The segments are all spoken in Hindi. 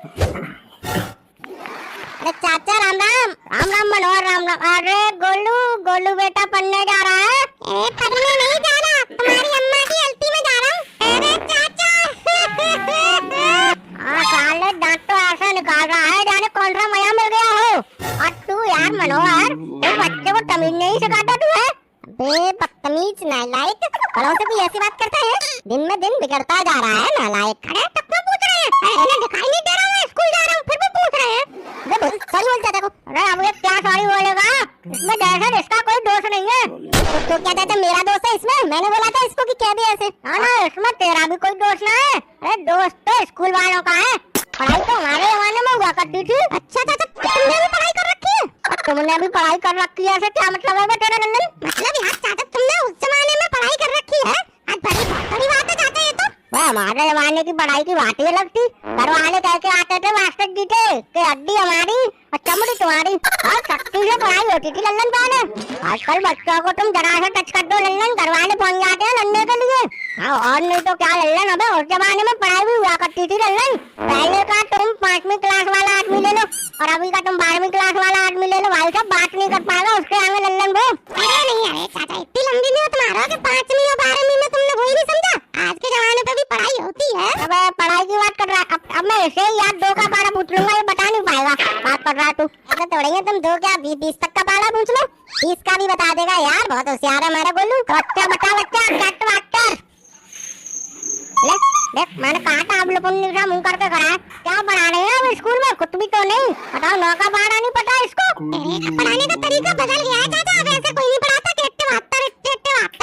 अरे चाचा राम राम। राम राम मनोहर राम राम। अरे गोलू गोलू बेटा पढ़ने जा रहा है? पढ़ने नहीं जा रहा, तुम्हारी अम्मा की हल्दी में जा रहा हूँ। अरे चाचा साले दांत तो ऐसा निकाल रहा है जाने कौन सा मया मिल गया हो। और तू यार मनोहर, इस बच्चे को तमीज नहीं सिखाता तू है? बदतमीज नालायक, कलों से भी ऐसी बात करता है? दिन में दिन बिगड़ता जा रहा है नालायक। खड़े तब क्यों पूछ रहे हैं? इन्हें दिखाई नहीं दे रहा मैं स्कूल जा रहा हूँ फिर भी पूछ रहे हैं? सही बोलता देखो। अरे अब ये क्या सॉरी बोलेगा? इसमें दरअसल इसका कोई दोष नहीं है। तो क्या कहते मेरा दोस्त है इसमें? मैंने बोला था इसको कि कह भी ऐसे। ना इसमें तेरा भी कोई दोष ना है। अरे दोस्त तो स्कूल वालों का है। पढ़ाई तो हमारे जमाने में हुआ करती थी। अच्छा चाचा तुमने भी पढ़ाई कर रखी है? तुमने भी पढ़ाई कर रखी है, ऐसे क्या मतलब है तेरा नंदन? मतलब यार चाचा तुमने उस जमाने में पढ़ाई कर रखी है? आज बड़ी बात है चाचा ये तो। वह हमारे जमाने की पढ़ाई की बात ही अलग थी। घर वाले कह के आते थे मास्टर जी थे कि हड्डी हमारी और चमड़ी तुम्हारी, और सख्ती से पढ़ाई होती थी लल्लन पाने। आजकल बच्चों को तुम जरा सा टच कर दो लल्लन, घर वाले पहुंच जाते हैं लड़ने के लिए। हाँ और नहीं तो क्या लल्लन, अबे उस जमाने में पढ़ाई भी हुआ करती थी लल्लन। पहले का तुम 5वीं क्लास वाला आदमी ले लो और अभी का तुम 12वीं क्लास वाला आदमी ले लो, भाई साहब बात नहीं कर पाएगा उसके आगे लल्लन वो। अरे नहीं अरे चाचा इतनी लंबी नहीं हो तुम्हारा कि 5वीं और 12वीं में तुमने वही नहीं समझा। आज के जमाने पे भी पढ़ाई होती है। अब पढ़ाई की बात कर रहा, अब मैं ऐसे ही यार 2 का पारा पूछ लूंगा, ये बता नहीं पाएगा। बात कर रहा तू ऐसा थोड़ी है, तुम 2 क्या 20 तक का पारा पूछ लो, 20 का भी बता देगा यार, बहुत होशियार है मेरा गोलू। तो अच्छा बता बच्चा चट वाटर ले देख, मैंने कहा था आप लोगों सा मुंह करके करा है। क्या पढ़ा रहे हैं अब स्कूल में? कुछ भी तो नहीं बताओ, 9 का पारा नहीं पता इसको? पढ़ाने का तरीका बदल गया है चाचा, अब ऐसे कोई नहीं पढ़ाता कि इट्टे वाटर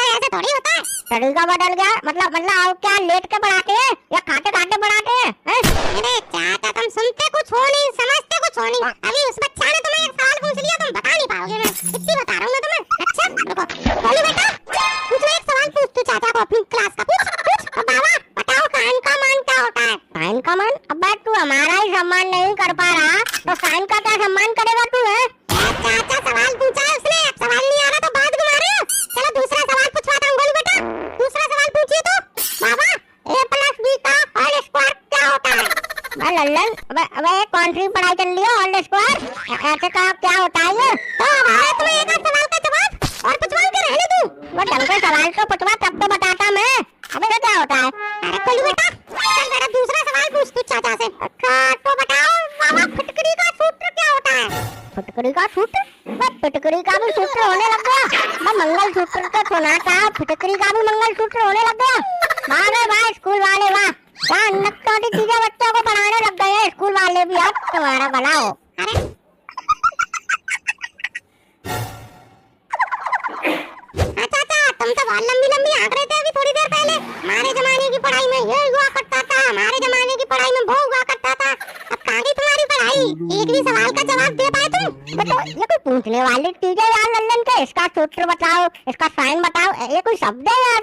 ऐसे थोड़ी होता है। तरीका बदल गया मतलब आप क्या लेट के पढ़ाते हैं या खाते खाते पढ़ाते हैं? अरे चाचा तुम सुनते कुछ हो नहीं, समझते कुछ हो नहीं। अभी उस बच्चा ने तुम्हें एक सवाल पूछ लिया, तुम बता नहीं पाओगे, मैं इतनी बता रहा हूँ मैं तुम्हें। अच्छा रुको बोलो बेटा, पूछ एक सवाल पूछ तू चाचा को अपनी क्लास का, पूछ बाबा बताओ साइन का मान क्या होता है? साइन का मान? अब तू हमारा ही सम्मान नहीं कर पा रहा तो साइन का क्या सम्मान करेगा तू है? चाचा सवाल पूछा है उसने, सवाल नहीं आ रहा तो बात घुमा रहे हो। चलो दूसरा सवाल पूछवाता हूँ गोलू बेटा, दूसरा सवाल पूछिए तो। बाबा a+b का होल स्क्वायर क्या होता है? लल्लन अबे कौन सी पढ़ाई कर लियो? होल स्क्वायर ऐसे का क्या होता है ये? तो हमारा तुम्हें एक सवाल का जवाब और पूछवा के रहने दूं? वो ढंग से सवाल तो पूछवा तब तो बताता मैं। अबे ये क्या होता है? अरे गोलू बेटा चल बेटा दूसरा सवाल पूछ तू चाचा से। अच्छा तो बताओ बाबा फुटकड़ी का सूत्र क्या होता है? फुटकड़ी का सूत्र? फुटकड़ी का भी सूत्र होने लग गया? मंगल सूत्र तो सुना था, फुटकड़ी का भी मंगल सूत्र होने लग गया? वाह स्कूल वाले वाह, क्या नक्काटी चीजें बच्चों को पढ़ाने लग गए हैं स्कूल वाले भी। अब तुम्हारा भला हो। अरे तुम तो बहुत लंबी हाँक रहे थे अभी थोड़ी देर पहले। हमारे जमाने की पढ़ाई में ये हुआ करता था, हमारे जमाने की पढ़ाई में वो हुआ करता था। अब कहाँ गई तुम्हारी पढ़ाई? एक भी सवाल का जवाब दे पाए तुम? तो ये कोई पूछने वाली चीज है यार लल्लन के? इसका सूत्र बताओ, इसका साइन बताओ, ये कोई शब्द है यार?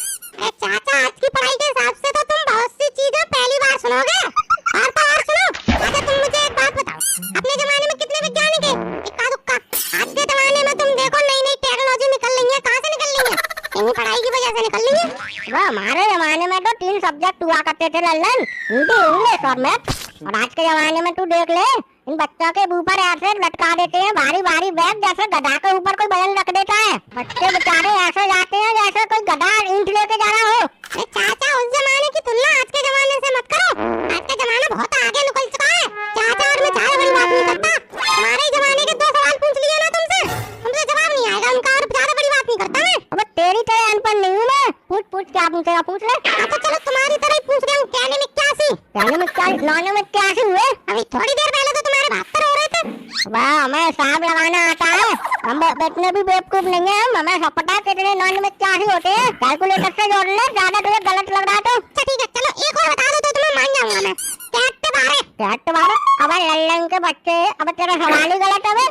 चाचा आज की पढ़ाई के हिसाब से तो तुम बहुत सी चीजें पहली बार सुनोगे। और तो और सुनो, अच्छा तुम मुझे एक बात बताओ, अपने जमाने में कितने वैज्ञानिक हैं? इक्का दुक्का। आज के जमाने में तुम देखो नई नई टेक्नोलॉजी निकल रही है, कहाँ से निकल रही है? इन्हीं पढ़ाई की वजह से निकल रही है। वो हमारे जमाने में तो 3 सब्जेक्ट हुआ करते थे लल्लन, हिंदी इंग्लिश और मैथ। और आज के जमाने में तू देख ले, इन बच्चों के ऊपर ऐसे लटका देते हैं भारी भारी बैग, जैसे गधा के ऊपर कोई वजन रख देता है। बच्चे बेचारे ऐसे जाते हैं जैसे कोई गधा ईंट लेके जा रहा हो। चाचा उस जमाने की तुलना आज के जमाने से मत करो, आज का जमाना बहुत आगे निकल चुका है चाचा। और मैं ज्यादा बड़ी बात नहीं करता, हमारे जमाने के 2 सवाल पूछ लिए ना तुमसे जवाब नहीं आएगा उनका, और ज्यादा बड़ी बात नहीं करता मैं। अब तेरी तरह अनपढ़ नहीं हूँ मैं। पूछ क्या पूछेगा पूछ ले। अच्छा चलो तुम्हारी तरह ही पूछ रहा हूँ, कहने में क्या सी? कहने में क्या, नौने में क्या सी हुए? अभी थोड़ी देर पहले तो तुम्हारे 72 हो रहे थे। वाह हमें हिसाब लगाना आता है, हम इतने भी बेवकूफ नहीं है। हमें सब पता है कितने नौने में क्या सी होते हैं, कैलकुलेटर से जोड़ ले, ज्यादा तुझे गलत लग रहा तो। अच्छा ठीक है चलो एक और बता दो तो तुम्हें मान जाऊंगा मैं। कैट बारे? अब लल्लन के बच्चे, अब तेरा सवाल ही गलत है।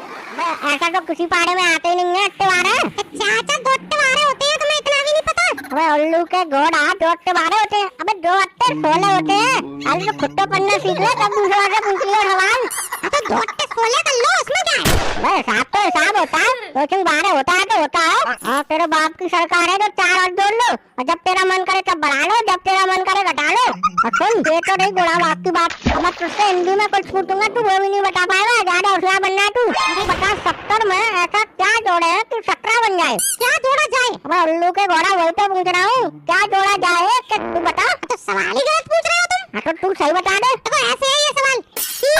ऐसा तो किसी पारे में आते ही नहीं है अट्टे बारे। चाचा 2 अट्टे बारे होते हैं, तुम्हें इतना भी नहीं पता? अबे उल्लू के घोड़ा 2 अट्टे बारे होते हैं। अबे 2 अट्टे 16 होते हैं। अरे तो खुद तो पढ़ना सीख ले, तब दूसरा से पूछ लिया सवाल। तो 2 अट्टे 16 कर लो, उसमें क्या है? हिसाब तो हिसाब होता है, 2 से 12 होता है तो होता है। हाँ तेरे बाप की सरकार है तो 4 और जोड़ लो, और जब तेरा मन करे तब बढ़ा लो, जब तेरा मन करे घटा लो। और सुन, ये तो नहीं गुड़ा बाप की बात, अब मैं तुझसे हिंदी में कुछ पूछूंगा तू वो भी नहीं बता पाएगा, ज्यादा होशियार बनना है तू। बता 70 में ऐसा क्या जोड़े है कि 17 बन जाए? क्या जोड़ा जाए? अब उल्लू के घोड़ा वही तो पूछ रहा हूँ, क्या जोड़ा जाए कि तू बता। तो सवाल ही गलत पूछ रहे हो तुम। हाँ तो तू सही बता दे। तो ऐसे है ये सवाल कि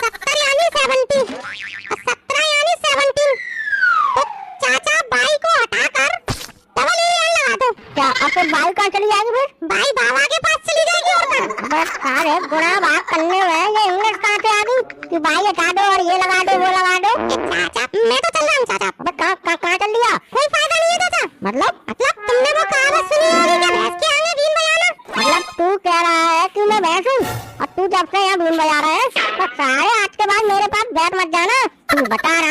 70 यानी 70 और 17 यानी 17, तो चाचा बाई को हटाकर डबल एल लगा दो। क्या अब तो बाई कहाँ चली जाएगी फिर? बाई बाबा के पास चली जाएगी और क्या? बस अरे गुणा भाग करने में ये इंग्लिश कहाँ से आ गई कि बाई हटा दो और ये लगा दो वो लगा दो। चाचा मैं तो चल रहा हूँ चाचा। अबे कहाँ चल रही